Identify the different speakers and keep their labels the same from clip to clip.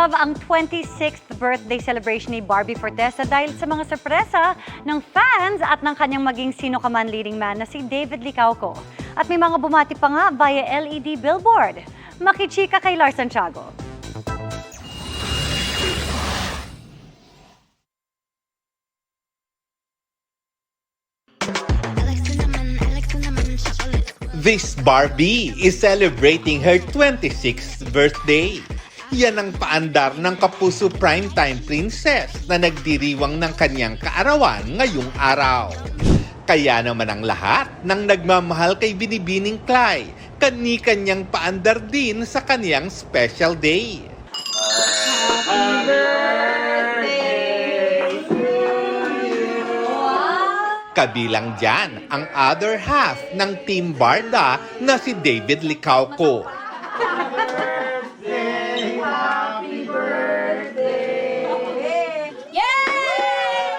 Speaker 1: love ang 26th birthday celebration ni Barbie Fortesa dahil sa mga sorpresa ng fans at ng kanyang maging sino ka man leading man na si David Licauco. At may mga bumati pa nga via LED billboard. Makichika kay Lars Santiago.
Speaker 2: This Barbie is celebrating her 26th birthday. Yan ang paandar ng kapuso primetime princess na nagdiriwang ng kanyang kaarawan ngayong araw. Kaya naman ang lahat ng nagmamahal kay Binibining Clay, kani-kanyang paandar din sa kanyang special day. Kabilang dyan ang other half ng Team Barda na si David Licauco.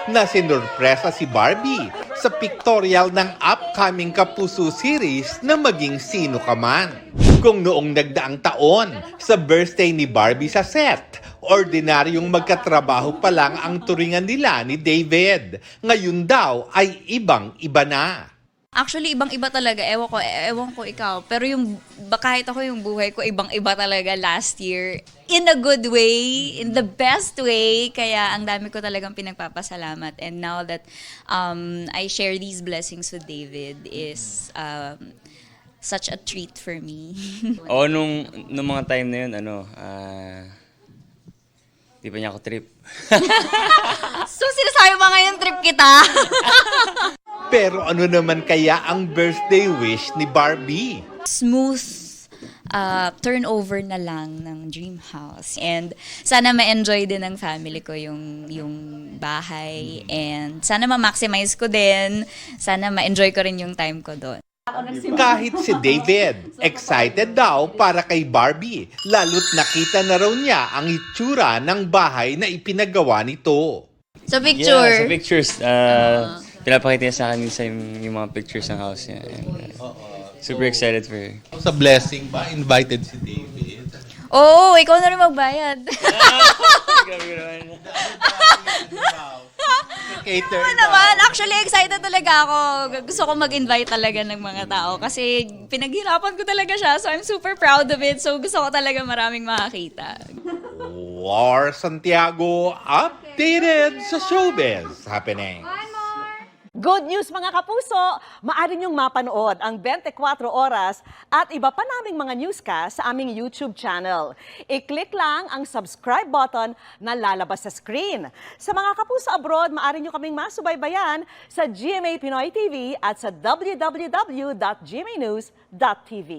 Speaker 2: Na sinurpresa si Barbie sa pictorial ng upcoming Kapuso series na maging sino ka man. Kung noong nagdaang taon sa birthday ni Barbie sa set, ordinaryong magkatrabaho pa lang ang turingan nila ni David. Ngayon daw ay ibang-iba na.
Speaker 3: Actually, ibang-iba talaga. Ewan ko ikaw. Pero kahit ako yung buhay ko, ibang-iba talaga last year. In a good way, in the best way. Kaya ang dami ko talagang pinagpapasalamat. And now that I share these blessings with David is such a treat for me.
Speaker 4: Nung mga time na yun, di pa niya ako trip.
Speaker 3: So, sinasabi ba ngayon trip kita?
Speaker 2: Pero ano naman kaya ang birthday wish ni Barbie?
Speaker 3: Smooth turnover na lang ng dream house. And sana ma-enjoy din ng family ko yung bahay. And sana ma-maximize ko din. Sana ma-enjoy ko rin yung time ko doon.
Speaker 2: Kahit si David, excited daw para kay Barbie. Lalo't nakita na raw niya ang itsura ng bahay na ipinagawa nito.
Speaker 3: So picture.
Speaker 4: Yeah, sa pictures. Pinapakita niya sa akin yung mga pictures ng house niya. And, super excited for her.
Speaker 2: Sa blessing ba, invited si David?
Speaker 3: Oo, ikaw na rin magbayad.
Speaker 4: Grabe ko naman.
Speaker 2: Cater
Speaker 3: Oo naman, actually excited talaga ako. Gusto ko mag-invite talaga ng mga tao kasi pinaghirapan ko talaga siya. So I'm super proud of it. So gusto ko talaga maraming makakita.
Speaker 2: Lars Santiago, updated sa showbiz happening.
Speaker 5: Good news mga kapuso! Maaari niyong mapanood ang 24 oras at iba pa naming mga newscast sa aming YouTube channel. I-click lang ang subscribe button na lalabas sa screen. Sa mga kapuso abroad, maaari niyo kaming masubaybayan sa GMA Pinoy TV at sa www.gmanews.tv.